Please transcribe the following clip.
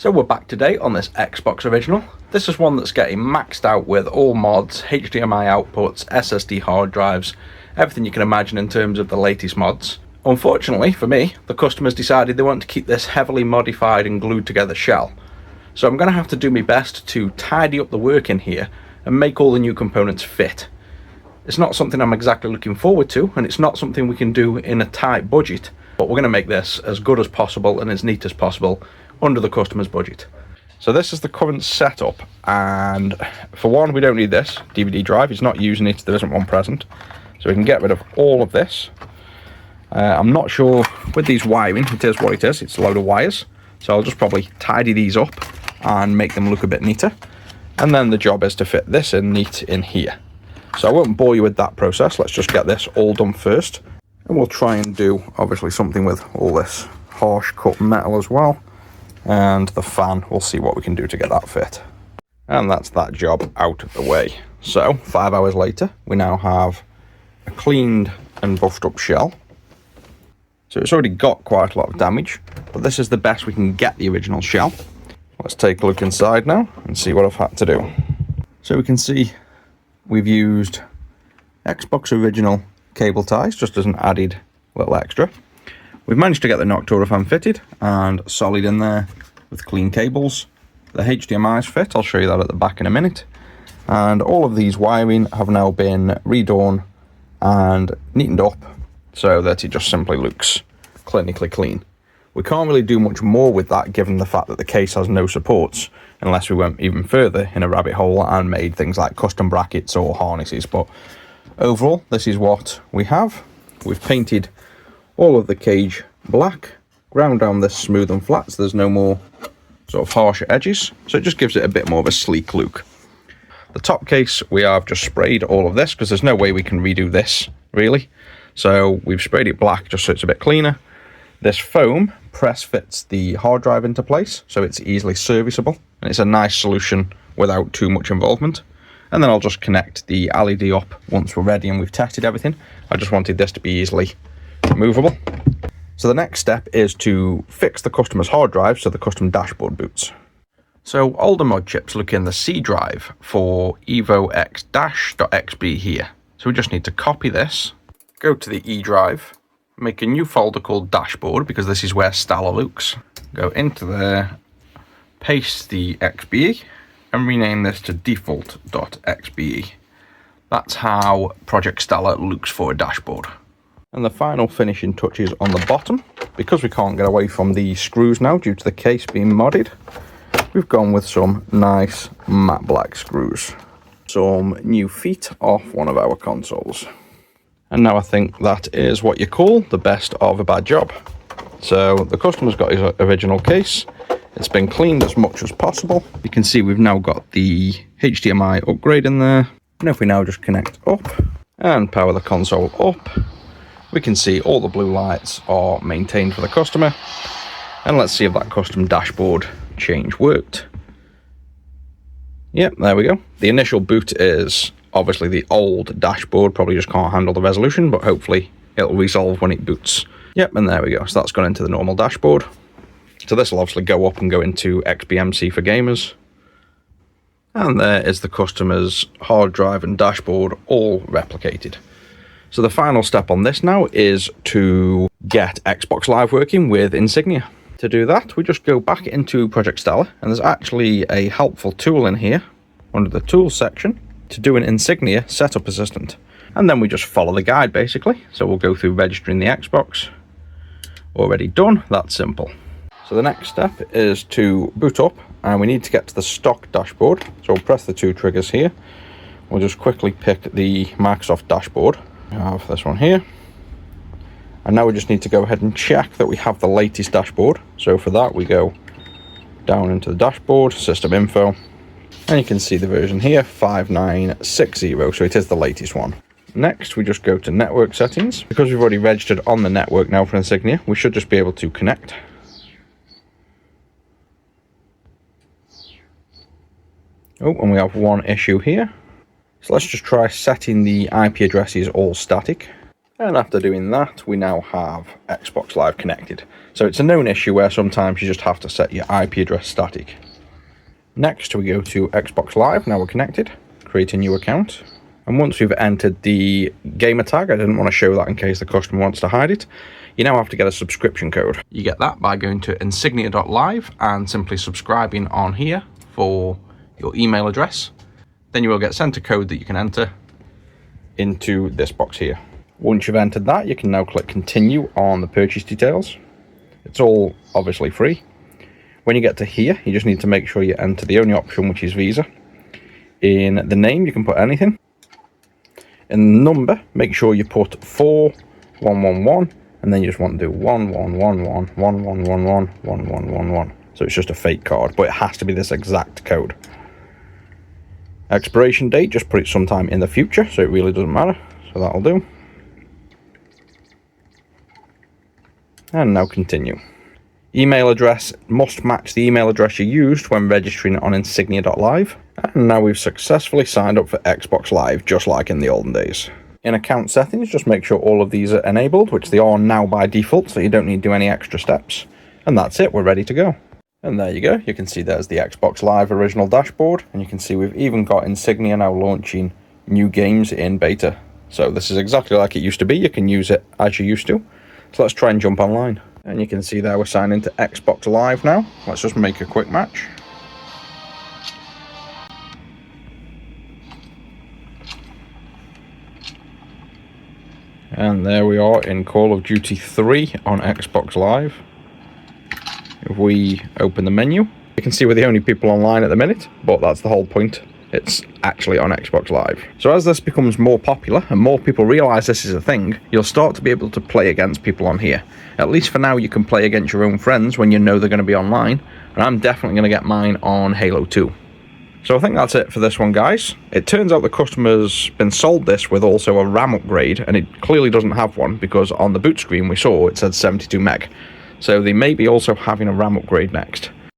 So we're back today on this Xbox Original. This is one that's getting maxed out with all mods, HDMI outputs, SSD hard drives, everything you can imagine in terms of the latest mods. Unfortunately for me, the customers decided they want to keep this heavily modified and glued together shell. So I'm going to have to do my best to tidy up the work in here and make all the new components fit. It's not something I'm exactly looking forward to, and it's not something we can do in a tight budget, but we're going to make this as good as possible and as neat as possible under the customer's budget. So this is the current setup, and for one, we don't need this DVD drive. He's not using it, there isn't one present, so we can get rid of all of this. I'm not sure with these wiring, it is what it is, it's a load of wires, so I'll just probably tidy these up and make them look a bit neater, and then the job is to fit this in neat in here. So I won't bore you with that process, let's just get this all done first, and we'll try and do obviously something with all this harsh cut metal as well. And the fan, we'll see what we can do to get that fit. And that's that job out of the way. So 5 hours later, we now have a cleaned and buffed up shell. So it's already got quite a lot of damage, but this is the best we can get the original shell. Let's take a look inside now and see what I've had to do. So we can see we've used Xbox Original cable ties just as an added little extra. We've managed to get the Noctura fan fitted and solid in there with clean cables. The HDMI's fit, I'll show you that at the back in a minute. And all of these wiring have now been redone and neatened up so that it just simply looks clinically clean. We can't really do much more with that given the fact that the case has no supports, unless we went even further in a rabbit hole and made things like custom brackets or harnesses. But overall, this is what we have. We've painted all of the cage black, ground down this smooth and flat so there's no more sort of harsher edges, so it just gives it a bit more of a sleek look. The top case, we have just sprayed all of this because there's no way we can redo this really, so we've sprayed it black just so it's a bit cleaner. This foam press fits the hard drive into place so it's easily serviceable, and it's a nice solution without too much involvement. And then I'll just connect the LED up once we're ready and we've tested everything. I just wanted this to be easily movable. So the next step is to fix the customer's hard drive so the custom dashboard boots. So older mod chips look in the C drive for evox-.xb here. So we just need to copy this, go to the E drive, make a new folder called dashboard because this is where Stella looks. Go into there, paste the XBE and rename this to default.xbe. That's how Project Stella looks for a dashboard. And the final finishing touches on the bottom, because we can't get away from the screws now due to the case being modded, we've gone with some nice matte black screws. Some new feet off one of our consoles. And now I think that is what you call the best of a bad job. So the customer's got his original case, it's been cleaned as much as possible. You can see we've now got the HDMI upgrade in there. And if we now just connect up and power the console up, we can see all the blue lights are maintained for the customer. And let's see if that custom dashboard change worked. Yep, there we go. The initial boot is obviously the old dashboard, probably just can't handle the resolution, but hopefully it'll resolve when it boots. Yep, and there we go. So that's gone into the normal dashboard. So this will obviously go up and go into XBMC for gamers. And there is the customer's hard drive and dashboard all replicated. So the final step on this now is to get Xbox Live working with Insignia. To do that, we just go back into Project Stella, and there's actually a helpful tool in here under the tools section to do an Insignia setup assistant. And then we just follow the guide basically. So we'll go through registering the Xbox. Already done, that's simple. So the next step is to boot up, and we need to get to the stock dashboard. So we'll press the two triggers here. We'll just quickly pick the Microsoft dashboard. We have this one here, and now we just need to go ahead and check that we have the latest dashboard. So for that we go down into the dashboard, system info, and you can see the version here, 5960, so it is the latest one. Next we just go to network settings. Because we've already registered on the network now for Insignia, we should just be able to connect. Oh, and we have one issue here. So let's just try setting the IP addresses all static. And after doing that, we now have Xbox Live connected. So it's a known issue where sometimes you just have to set your IP address static. Next, we go to Xbox Live. Now we're connected. Create a new account. And once we've entered the gamer tag, I didn't want to show that in case the customer wants to hide it, you now have to get a subscription code. You get that by going to insignia.live and simply subscribing on here for your email address. Then you will get sent a code that you can enter into this box here. Once you've entered that, you can now click continue on the purchase details. It's all obviously free. When you get to here, you just need to make sure you enter the only option, which is Visa. In the name, you can put anything. In the number, make sure you put 4111, and then you just want to do 1111 1111 1111. So it's just a fake card, but it has to be this exact code. Expiration date, just put it sometime in the future, so it really doesn't matter. So that'll do. And now continue. Email address must match the email address you used when registering on Insignia.live. And now we've successfully signed up for Xbox Live, just like in the olden days. In account settings, just make sure all of these are enabled, which they are now by default, so you don't need to do any extra steps. And that's it, we're ready to go. And there you go, you can see there's the Xbox Live original dashboard, and you can see we've even got Insignia now launching new games in beta. So this is exactly like it used to be, you can use it as you used to. So let's try and jump online. And you can see there we're signed into Xbox Live now. Let's just make a quick match. And there we are in Call of Duty 3 on Xbox Live. If we open the menu, you can see we're the only people online at the minute, but that's the whole point. It's actually on Xbox Live. So as this becomes more popular and more people realise this is a thing, you'll start to be able to play against people on here. At least for now, you can play against your own friends when you know they're going to be online, and I'm definitely going to get mine on Halo 2. So I think that's it for this one, guys. It turns out the customer's been sold this with also a RAM upgrade, and it clearly doesn't have one because on the boot screen we saw it said 72 meg. So they may be also having a RAM upgrade next.